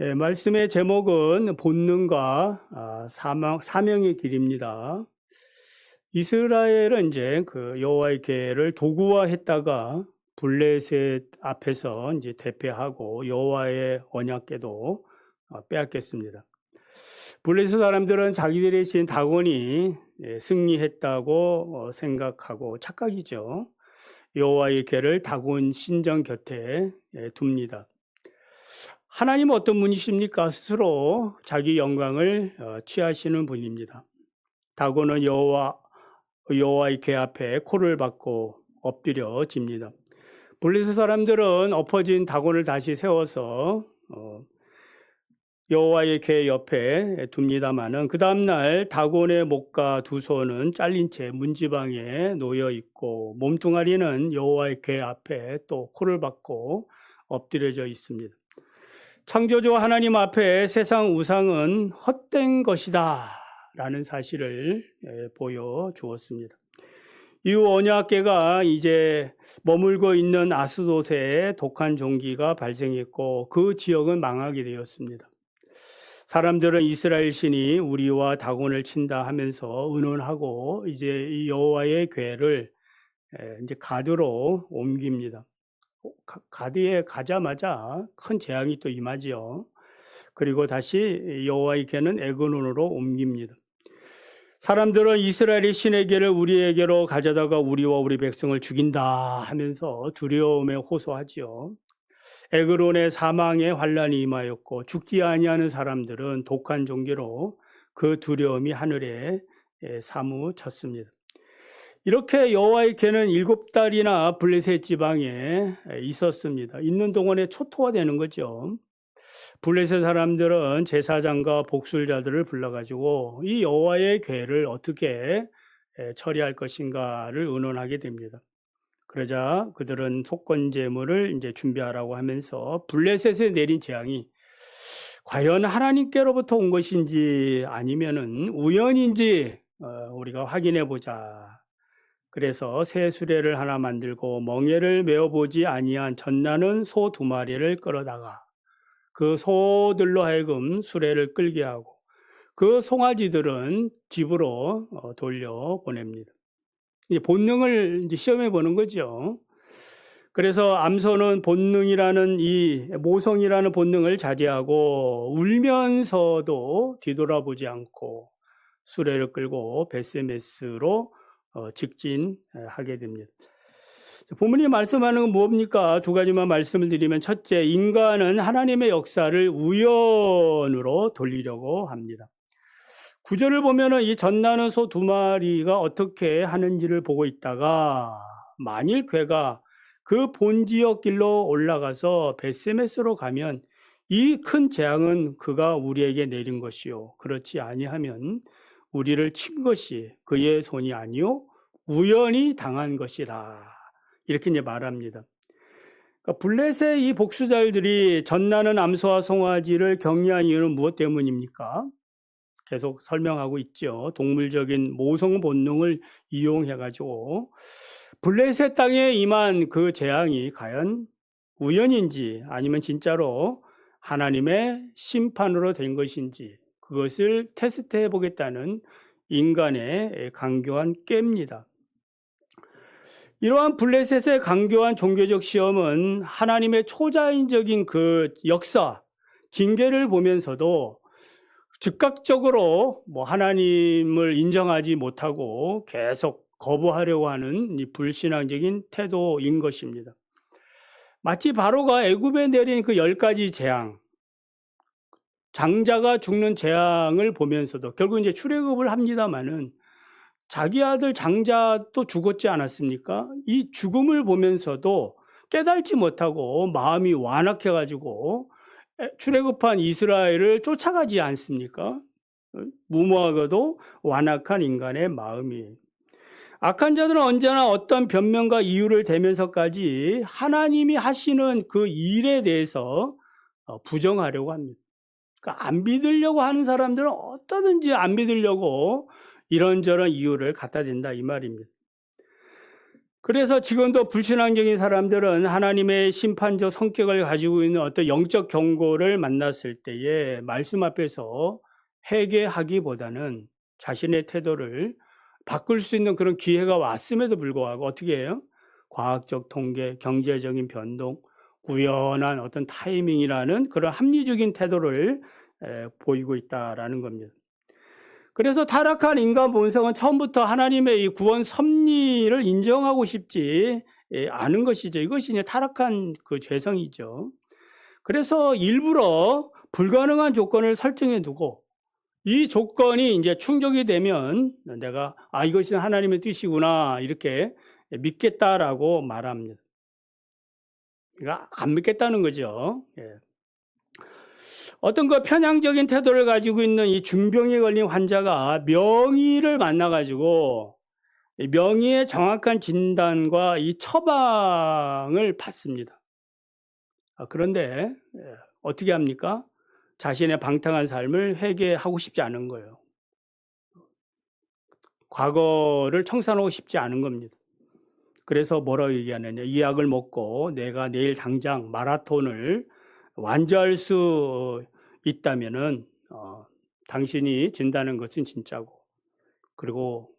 말씀의 제목은 본능과 사명의 길입니다. 이스라엘은 이제 그 여호와의 계를 도구화했다가 블레셋 앞에서 이제 대패하고 여호와의 언약궤도 빼앗겼습니다. 블레셋 사람들은 자기들의 신 다곤이 승리했다고 생각하고 착각이죠. 여호와의 궤를 다곤 신전 곁에 둡니다. 하나님은 어떤 분이십니까? 스스로 자기 영광을 취하시는 분입니다. 다곤은 여호와의 궤 앞에 코를 박고 엎드려집니다. 블레셋 사람들은 엎어진 다곤을 다시 세워서 여호와의 궤 옆에 둡니다마는 그 다음날 다곤의 목과 두 손은 잘린 채 문지방에 놓여 있고 몸뚱아리는 여호와의 궤 앞에 또 코를 박고 엎드려져 있습니다. 창조주 하나님 앞에 세상 우상은 헛된 것이다 라는 사실을 보여주었습니다. 이후 언약궤가 이제 머물고 있는 아스돗에 독한 종기가 발생했고 그 지역은 망하게 되었습니다. 사람들은 이스라엘 신이 우리와 다곤을 친다 하면서 의논하고 이제 이 여호와의 궤를 이제 가드로 옮깁니다. 가드에 가자마자 큰 재앙이 또 임하지요. 그리고 다시 여호와의 궤는 에그론으로 옮깁니다. 사람들은 이스라엘의 신의 궤를 우리에게로 가져다가 우리와 우리 백성을 죽인다 하면서 두려움에 호소하지요. 에그론의 사망에 환란이 임하였고 죽지 아니하는 사람들은 독한 종기로 그 두려움이 하늘에 사무쳤습니다. 이렇게 여호와의 궤는 7달이나 블레셋 지방에 있었습니다. 있는 동안에 초토화되는 거죠. 블레셋 사람들은 제사장과 복술자들을 불러가지고 이 여호와의 궤를 어떻게 처리할 것인가를 의논하게 됩니다. 그러자 그들은 속건제물을 이제 준비하라고 하면서 블레셋에 내린 재앙이 과연 하나님께로부터 온 것인지 아니면은 우연인지 우리가 확인해 보자. 그래서 새 수레를 하나 만들고 멍에를 메어보지 아니한 젖나는 소 2마리를 끌어다가 그 소들로 하여금 수레를 끌게 하고 그 송아지들은 집으로 돌려보냅니다. 이제 본능을 이제 시험해 보는 거죠. 그래서 암소는 본능이라는 이 모성이라는 본능을 자제하고 울면서도 뒤돌아보지 않고 수레를 끌고 벳세메스로 직진하게 됩니다. 본문이 말씀하는 건 뭡니까? 2가지만 말씀을 드리면 첫째, 인간은 하나님의 역사를 우연으로 돌리려고 합니다. 9절을 보면은 이 젖나는 소 2마리가 어떻게 하는지를 보고 있다가 만일 궤가 그 본지역 길로 올라가서 벳세메스로 가면 이 큰 재앙은 그가 우리에게 내린 것이요 그렇지 아니하면 우리를 친 것이 그의 손이 아니요 우연히 당한 것이라 이렇게 이제 말합니다. 그러니까 블레셋 이 복수자들이 젖나는 암소와 송아지를 격리한 이유는 무엇 때문입니까? 계속 설명하고 있죠. 동물적인 모성 본능을 이용해가지고 블레셋 땅에 임한 그 재앙이 과연 우연인지 아니면 진짜로 하나님의 심판으로 된 것인지 그것을 테스트해 보겠다는 인간의 강교한 꾀입니다. 이러한 블레셋의 강교한 종교적 시험은 하나님의 초자연적인 그 역사, 징계를 보면서도 즉각적으로 하나님을 인정하지 못하고 계속 거부하려고 하는 이 불신앙적인 태도인 것입니다. 마치 바로가 애굽에 내린 그 10가지 재앙, 장자가 죽는 재앙을 보면서도 결국 이제 출애굽을 합니다마는 자기 아들 장자도 죽었지 않았습니까? 이 죽음을 보면서도 깨달지 못하고 마음이 완악해가지고 출애굽한 이스라엘을 쫓아가지 않습니까? 무모하고도 완악한 인간의 마음이. 악한 자들은 언제나 어떤 변명과 이유를 대면서까지 하나님이 하시는 그 일에 대해서 부정하려고 합니다. 그러니까 안 믿으려고 하는 사람들은 어떠든지 안 믿으려고 이런저런 이유를 갖다 댄다 이 말입니다. 그래서 지금도 불신앙적인 사람들은 하나님의 심판적 성격을 가지고 있는 어떤 영적 경고를 만났을 때에 말씀 앞에서 회개하기보다는 자신의 태도를 바꿀 수 있는 그런 기회가 왔음에도 불구하고 어떻게 해요? 과학적 통계, 경제적인 변동, 우연한 어떤 타이밍이라는 그런 합리적인 태도를 보이고 있다라는 겁니다. 그래서 타락한 인간 본성은 처음부터 하나님의 이 구원 섭리를 인정하고 싶지 않은 것이죠. 이것이 이제 타락한 그 죄성이죠. 그래서 일부러 불가능한 조건을 설정해 두고 이 조건이 이제 충족이 되면 내가 이것이 하나님의 뜻이구나 이렇게 믿겠다라고 말합니다. 그러니까 안 믿겠다는 거죠. 어떤 그 편향적인 태도를 가지고 있는 이 중병에 걸린 환자가 명의를 만나가지고 명의의 정확한 진단과 이 처방을 받습니다. 그런데 어떻게 합니까? 자신의 방탕한 삶을 회개하고 싶지 않은 거예요. 과거를 청산하고 싶지 않은 겁니다. 그래서 뭐라고 얘기하느냐. 이 약을 먹고 내가 내일 당장 마라톤을 완주할 수 있다면은 당신이 진다는 것은 진짜고, 그리고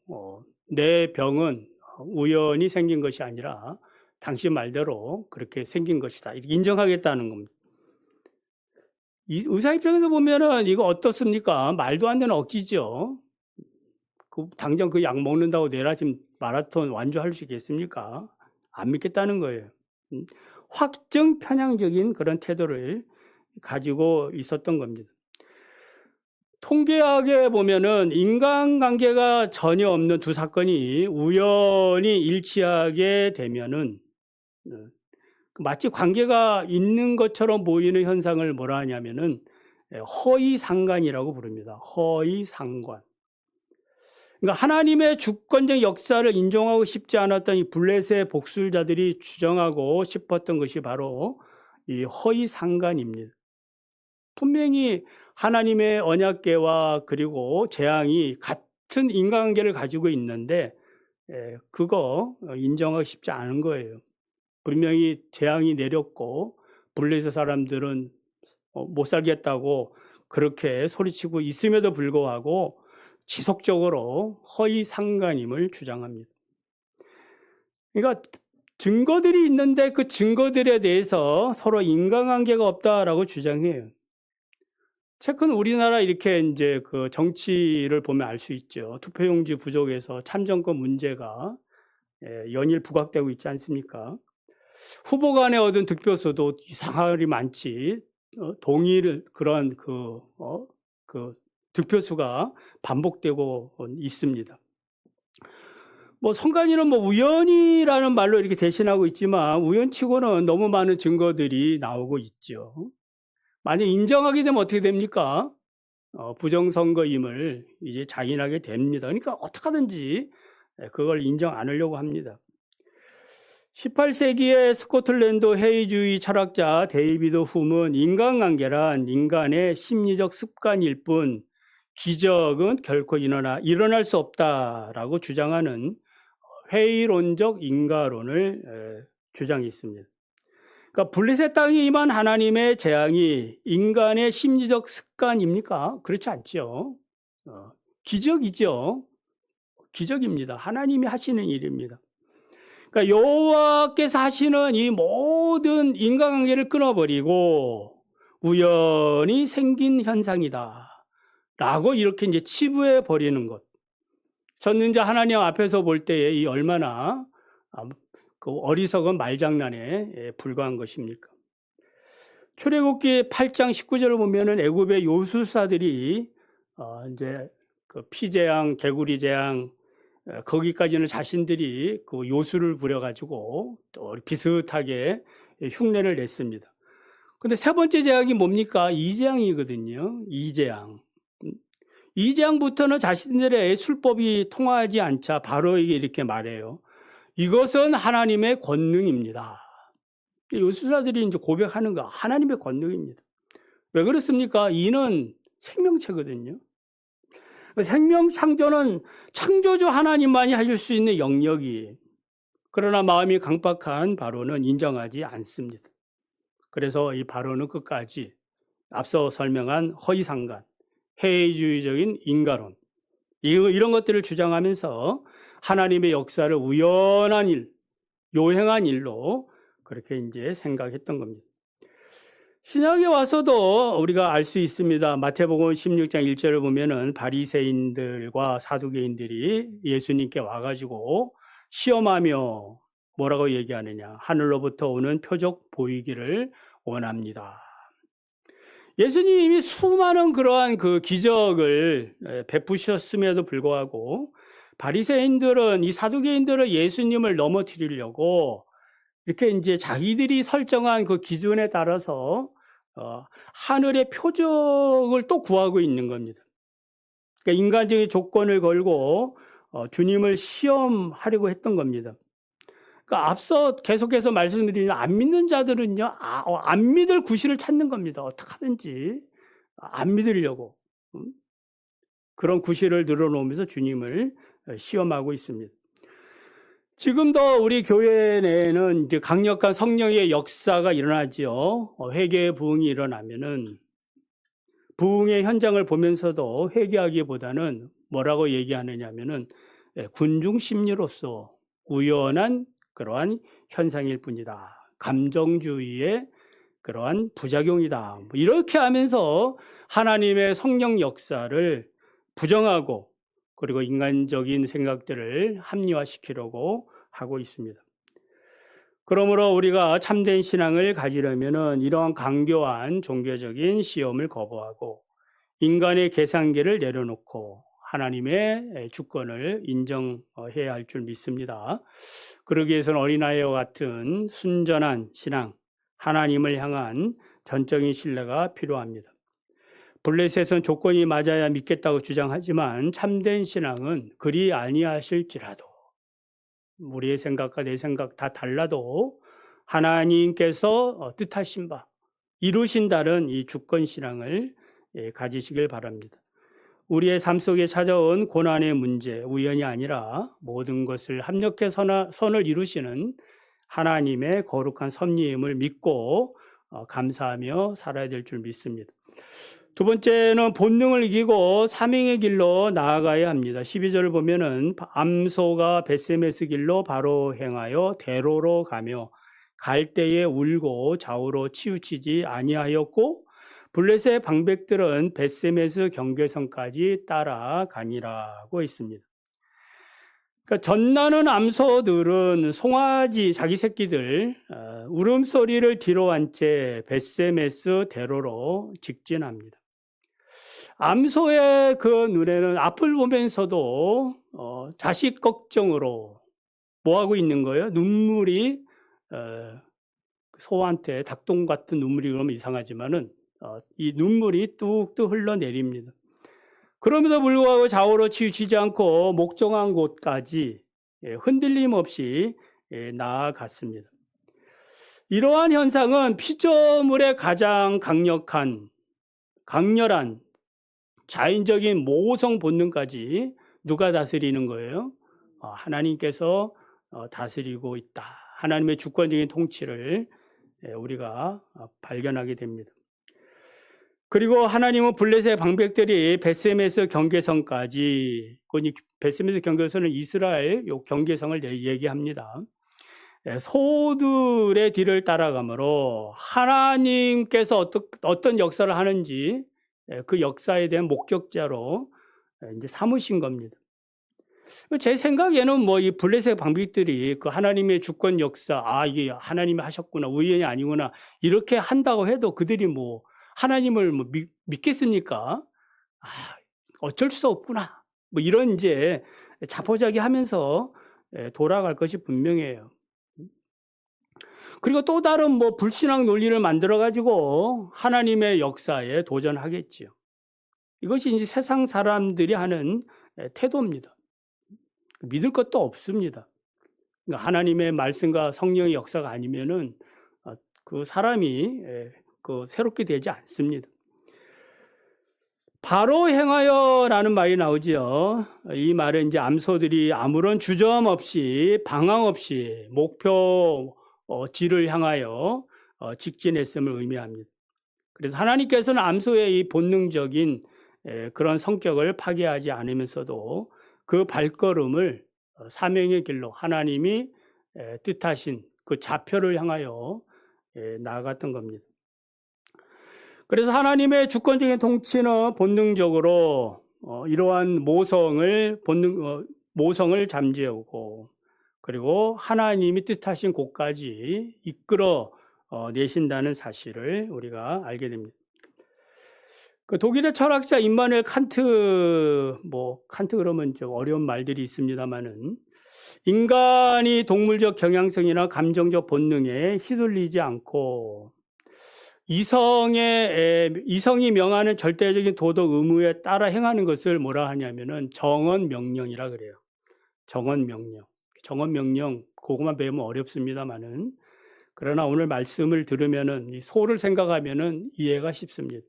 내 병은 우연히 생긴 것이 아니라 당신 말대로 그렇게 생긴 것이다. 이렇게 인정하겠다는 겁니다. 이 의사 입장에서 보면은 이거 어떻습니까? 말도 안 되는 억지죠. 당장 그 약 먹는다고 내일 아침 마라톤 완주할 수 있겠습니까? 안 믿겠다는 거예요. 확정 편향적인 그런 태도를 가지고 있었던 겁니다. 통계학에 보면은 인간관계가 전혀 없는 두 사건이 우연히 일치하게 되면은 마치 관계가 있는 것처럼 보이는 현상을 뭐라 하냐면은 허위상관이라고 부릅니다. 허위상관. 그러니까 하나님의 주권적 역사를 인정하고 싶지 않았던 이 블레셋의 복술자들이 주장하고 싶었던 것이 바로 이 허위상관입니다. 분명히 하나님의 언약궤와 그리고 재앙이 같은 인간관계를 가지고 있는데 그거 인정하고 싶지 않은 거예요. 분명히 재앙이 내렸고 블레셋 사람들은 못 살겠다고 그렇게 소리치고 있음에도 불구하고 지속적으로 허위상관임을 주장합니다. 그러니까 증거들이 있는데 그 증거들에 대해서 서로 인간관계가 없다라고 주장해요. 최근 우리나라 이렇게 이제 그 정치를 보면 알 수 있죠. 투표용지 부족에서 참정권 문제가 연일 부각되고 있지 않습니까? 후보 간에 얻은 득표수도 이상하리 많지. 동일 그런 그 득표수가 반복되고 있습니다. 뭐 선관위는 뭐 우연이라는 말로 이렇게 대신하고 있지만 우연치고는 너무 많은 증거들이 나오고 있죠. 만약 인정하게 되면 어떻게 됩니까? 부정선거임을 이제 자인하게 됩니다. 그러니까 어떻게 하든지 그걸 인정 안 하려고 합니다. 18세기의 스코틀랜드 회의주의 철학자 데이비드 훔은 인간관계란 인간의 심리적 습관일 뿐 기적은 결코 일어날 수 없다라고 주장하는 회의론적 인가론을 주장했습니다. 그러니까 블레셋 땅에 임한 하나님의 재앙이 인간의 심리적 습관입니까? 그렇지 않죠. 기적이죠. 기적입니다. 하나님이 하시는 일입니다. 그러니까 여호와께서 하시는 이 모든 인간관계를 끊어버리고 우연히 생긴 현상이다 라고 이렇게 이제 치부해 버리는 것. 전능자 하나님 앞에서 볼 때에 이 얼마나 그 어리석은 말장난에 불과한 것입니까? 출애굽기 8장 19절을 보면은 애굽의 요술사들이 이제 그 피재앙, 개구리 재앙 거기까지는 자신들이 그 요술을 부려가지고 또 비슷하게 흉내를 냈습니다. 근데 세 번째 재앙이 뭡니까? 이재앙이거든요. 이재앙. 이재앙부터는 자신들의 술법이 통하지 않자 바로에게 이렇게 말해요. 이것은 하나님의 권능입니다. 요술사들이 이제 고백하는 거 하나님의 권능입니다. 왜 그렇습니까? 이는 생명체거든요. 생명 창조는 창조주 하나님만이 하실 수 있는 영역이에요. 그러나 마음이 강박한 바로는 인정하지 않습니다. 그래서 이 바로는 끝까지 앞서 설명한 허위상간, 해이주의적인 인가론, 이런 것들을 주장하면서 하나님의 역사를 우연한 일, 요행한 일로 그렇게 이제 생각했던 겁니다. 신약에 와서도 우리가 알 수 있습니다. 마태복음 16장 1절을 보면은 바리새인들과 사두개인들이 예수님께 와가지고 시험하며 뭐라고 얘기하느냐. 하늘로부터 오는 표적 보이기를 원합니다. 예수님이 수많은 그러한 그 기적을 베푸셨음에도 불구하고 바리새인들은, 이 사두개인들은 예수님을 넘어뜨리려고 이렇게 이제 자기들이 설정한 그 기준에 따라서 하늘의 표적을 또 구하고 있는 겁니다. 그러니까 인간적인 조건을 걸고 주님을 시험하려고 했던 겁니다. 그러니까 앞서 계속해서 말씀드리는 안 믿는 자들은요, 안 믿을 구실을 찾는 겁니다. 어떻게 하든지 안 믿으려고 그런 구실을 늘어놓으면서 주님을 시험하고 있습니다. 지금도 우리 교회 내에는 이제 강력한 성령의 역사가 일어나지요. 회개의 부흥이 일어나면은 부흥의 현장을 보면서도 회개하기보다는 뭐라고 얘기하느냐면은 군중 심리로서 우연한 그러한 현상일 뿐이다. 감정주의의 그러한 부작용이다. 이렇게 하면서 하나님의 성령 역사를 부정하고 그리고 인간적인 생각들을 합리화시키려고 하고 있습니다. 그러므로 우리가 참된 신앙을 가지려면은 이러한 강교한 종교적인 시험을 거부하고 인간의 계산기를 내려놓고 하나님의 주권을 인정해야 할 줄 믿습니다. 그러기 위해서는 어린아이와 같은 순전한 신앙, 하나님을 향한 전적인 신뢰가 필요합니다. 블레셋은 조건이 맞아야 믿겠다고 주장하지만 참된 신앙은 그리 아니하실지라도 우리의 생각과 내 생각 다 달라도 하나님께서 뜻하신 바 이루신다는 이 주권 신앙을 가지시길 바랍니다. 우리의 삶 속에 찾아온 고난의 문제, 우연이 아니라 모든 것을 합력해 선을 이루시는 하나님의 거룩한 섭리임을 믿고 감사하며 살아야 될 줄 믿습니다. 두 번째는 본능을 이기고 사명의 길로 나아가야 합니다. 12절을 보면은 암소가 벳세메스 길로 바로 행하여 대로로 가며 갈 때에 울고 좌우로 치우치지 아니하였고 블레셋의 방백들은 벳세메스 경계선까지 따라가니라고 있습니다. 그러니까 전나는 암소들은 송아지 자기 새끼들 울음소리를 뒤로한 채 벳세메스 대로로 직진합니다. 암소의 그 눈에는 앞을 보면서도 자식 걱정으로 뭐 하고 있는 거예요? 눈물이 소한테 닭똥 같은 눈물이 그러면 이상하지만은 이 눈물이 뚝뚝 흘러내립니다. 그럼에도 불구하고 좌우로 치우치지 않고 목정한 곳까지 흔들림 없이 나아갔습니다. 이러한 현상은 피조물의 가장 강렬한 자연적인 모성 본능까지 누가 다스리는 거예요? 하나님께서 다스리고 있다. 하나님의 주권적인 통치를 우리가 발견하게 됩니다. 그리고 하나님은 블레셋의 방백들이 벳세메스 경계선까지, 벳세메스 경계선은 이스라엘 요 경계성을 얘기합니다. 소들의 뒤를 따라가므로 하나님께서 어떤 역사를 하는지 그 역사에 대한 목격자로 이제 삼으신 겁니다. 제 생각에는 뭐 이 블레셋 방백들이 그 하나님의 주권 역사, 이게 하나님이 하셨구나, 우연이 아니구나 이렇게 한다고 해도 그들이 뭐 하나님을 뭐 믿겠습니까? 어쩔 수 없구나. 뭐 이런 이제 자포자기 하면서 돌아갈 것이 분명해요. 그리고 또 다른 뭐 불신앙 논리를 만들어가지고 하나님의 역사에 도전하겠지요. 이것이 이제 세상 사람들이 하는 태도입니다. 믿을 것도 없습니다. 그러니까 하나님의 말씀과 성령의 역사가 아니면은 그 사람이 새롭게 되지 않습니다. 바로 행하여라는 말이 나오지요. 이 말은 이제 암소들이 아무런 주저함 없이 방황 없이 목표지를 향하여 직진했음을 의미합니다. 그래서 하나님께서는 암소의 이 본능적인 그런 성격을 파괴하지 않으면서도 그 발걸음을 사명의 길로 하나님이 뜻하신 그 좌표를 향하여 나아갔던 겁니다. 그래서 하나님의 주권적인 통치는 본능적으로 이러한 모성을 잠재우고 그리고 하나님이 뜻하신 곳까지 이끌어 내신다는 사실을 우리가 알게 됩니다. 그 독일의 철학자 임마누엘 칸트 그러면 좀 어려운 말들이 있습니다만은 인간이 동물적 경향성이나 감정적 본능에 휘둘리지 않고 이성이 명하는 절대적인 도덕 의무에 따라 행하는 것을 뭐라 하냐면은 정언 명령이라 그래요. 정언 명령 그것만 배우면 어렵습니다만은 그러나 오늘 말씀을 들으면은 이 소를 생각하면은 이해가 쉽습니다.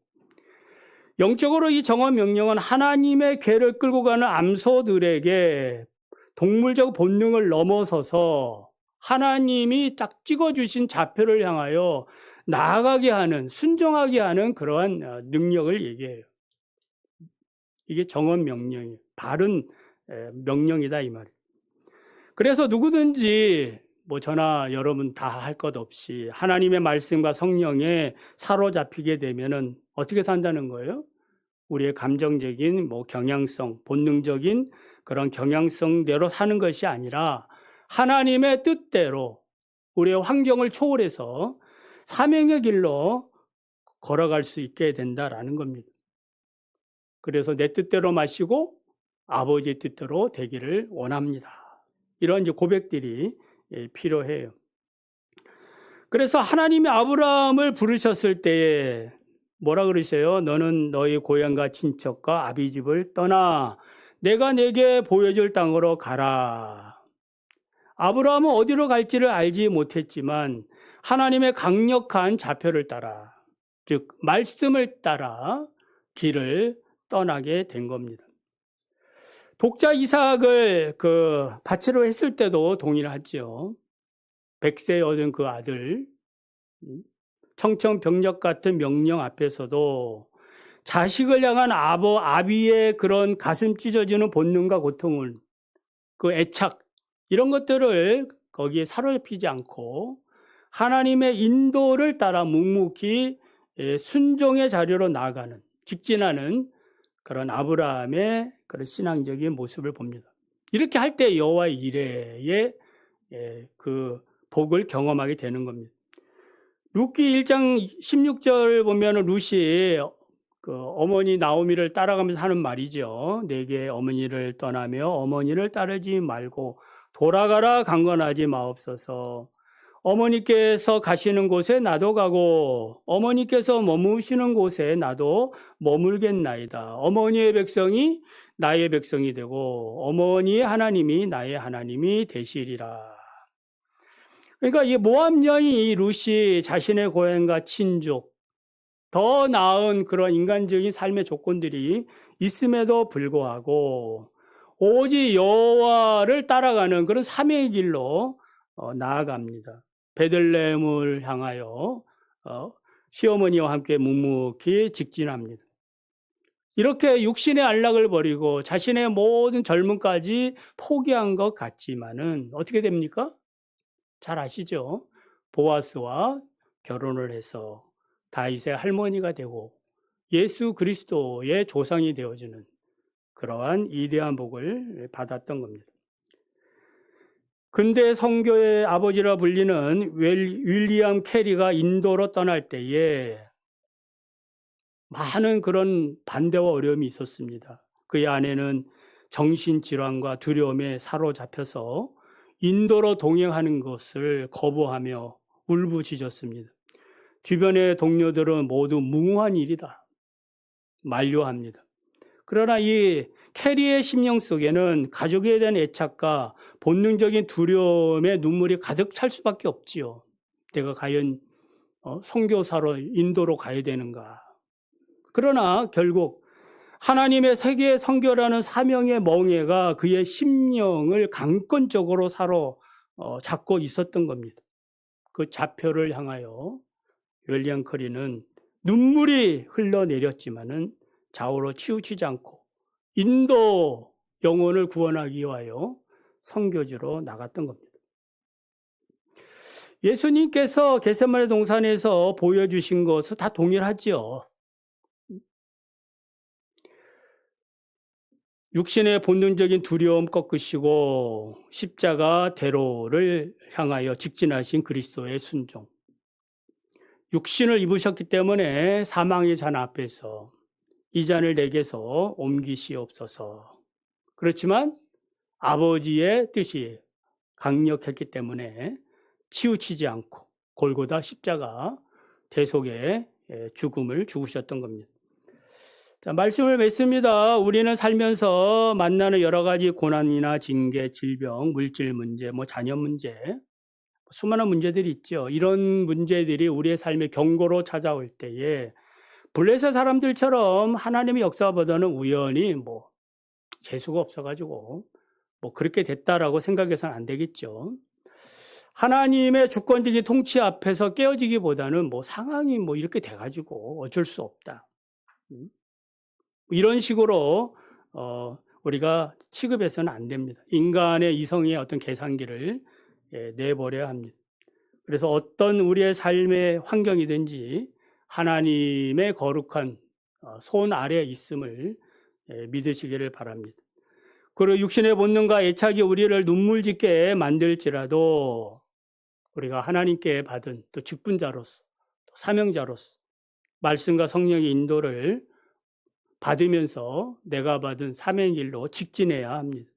영적으로 이 정언 명령은 하나님의 궤를 끌고 가는 암소들에게 동물적 본능을 넘어서서 하나님이 딱 찍어주신 좌표를 향하여 나아가게 하는, 순종하게 하는 그러한 능력을 얘기해요. 이게 정언 명령이에요. 바른 명령이다 이 말이에요. 그래서 누구든지 저나 여러분 다 할 것 없이 하나님의 말씀과 성령에 사로잡히게 되면은 어떻게 산다는 거예요? 우리의 감정적인 경향성, 본능적인 그런 경향성대로 사는 것이 아니라 하나님의 뜻대로 우리의 환경을 초월해서 사명의 길로 걸어갈 수 있게 된다라는 겁니다. 그래서 내 뜻대로 마시고 아버지의 뜻대로 되기를 원합니다. 이런 이제 고백들이 필요해요. 그래서 하나님이 아브라함을 부르셨을 때에 뭐라 그러세요? 너는 너희 고향과 친척과 아비 집을 떠나 내가 내게 보여줄 땅으로 가라. 아브라함은 어디로 갈지를 알지 못했지만 하나님의 강력한 좌표를 따라, 즉 말씀을 따라 길을 떠나게 된 겁니다. 독자 이삭을 밭으로 했을 때도 동일하지요. 100세 얻은 그 아들, 청천벽력 같은 명령 앞에서도 자식을 향한 아비의 그런 가슴 찢어지는 본능과 고통을, 그 애착, 이런 것들을 거기에 사로잡히지 않고 하나님의 인도를 따라 묵묵히 순종의 자리로 나아가는, 직진하는 그런 아브라함의 그런 신앙적인 모습을 봅니다. 이렇게 할 때 여호와의 이레의 그 복을 경험하게 되는 겁니다. 룻기 1장 16절 보면 룻이 그 어머니 나오미를 따라가면서 하는 말이죠. 내게 어머니를 떠나며 어머니를 따르지 말고 돌아가라 강건하지 마옵소서. 어머니께서 가시는 곳에 나도 가고 어머니께서 머무시는 곳에 나도 머물겠나이다. 어머니의 백성이 나의 백성이 되고 어머니의 하나님이 나의 하나님이 되시리라. 그러니까 이 모압 여인 룻이 자신의 고향과 친족, 더 나은 그런 인간적인 삶의 조건들이 있음에도 불구하고 오직 여호와를 따라가는 그런 사명의 길로 나아갑니다. 베들레헴을 향하여 시어머니와 함께 묵묵히 직진합니다. 이렇게 육신의 안락을 버리고 자신의 모든 젊음까지 포기한 것 같지만은 어떻게 됩니까? 잘 아시죠? 보아스와 결혼을 해서 다윗의 할머니가 되고 예수 그리스도의 조상이 되어주는 그러한 위대한 복을 받았던 겁니다. 근대 선교의 아버지라 불리는 윌리엄 캐리가 인도로 떠날 때에 많은 그런 반대와 어려움이 있었습니다. 그의 아내는 정신질환과 두려움에 사로잡혀서 인도로 동행하는 것을 거부하며 울부짖었습니다. 주변의 동료들은 모두 무모한 일이다 만류합니다. 그러나 이 캐리의 심령 속에는 가족에 대한 애착과 본능적인 두려움의 눈물이 가득 찰 수밖에 없지요. 내가 과연 선교사로 인도로 가야 되는가. 그러나 결국 하나님의 세계 선교라는 사명의 멍에가 그의 심령을 강권적으로 사로잡고 있었던 겁니다. 그 좌표를 향하여 윌리엄 커리는 눈물이 흘러내렸지만은 좌우로 치우치지 않고 인도 영혼을 구원하기 위하여 선교지로 나갔던 겁니다. 예수님께서 겟세마네 동산에서 보여주신 것은 다 동일하지요. 육신의 본능적인 두려움 꺾으시고 십자가 대로를 향하여 직진하신 그리스도의 순종. 육신을 입으셨기 때문에 사망의 잔 앞에서 이 잔을 내게서 옮기시옵소서. 그렇지만 아버지의 뜻이 강력했기 때문에 치우치지 않고 골고다 십자가 대속의 죽음을 죽으셨던 겁니다. 자, 말씀을 맺습니다. 우리는 살면서 만나는 여러 가지 고난이나 징계, 질병, 물질 문제, 자녀 문제, 수많은 문제들이 있죠. 이런 문제들이 우리의 삶의 경고로 찾아올 때에 블레셋 사람들처럼 하나님의 역사보다는 우연히 재수가 없어가지고 그렇게 됐다라고 생각해서는 안 되겠죠. 하나님의 주권적인 통치 앞에서 깨어지기보다는 상황이 이렇게 돼가지고 어쩔 수 없다. 이런 식으로 우리가 취급해서는 안 됩니다. 인간의 이성의 어떤 계산기를 내버려야 합니다. 그래서 어떤 우리의 삶의 환경이든지 하나님의 거룩한 손 아래에 있음을 믿으시기를 바랍니다. 그리고 육신의 본능과 애착이 우리를 눈물짓게 만들지라도 우리가 하나님께 받은 또 직분자로서 또 사명자로서 말씀과 성령의 인도를 받으면서 내가 받은 사명의 길로 직진해야 합니다.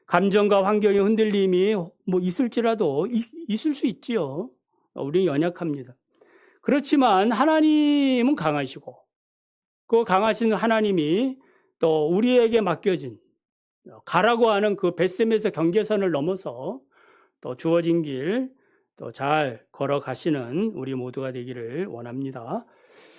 감정과 환경의 흔들림이 있을지라도 있을 수 있지요. 우리는 연약합니다. 그렇지만 하나님은 강하시고 그 강하신 하나님이 또 우리에게 맡겨진 가라고 하는 그 벳셈에서 경계선을 넘어서 또 주어진 길 또 잘 걸어가시는 우리 모두가 되기를 원합니다.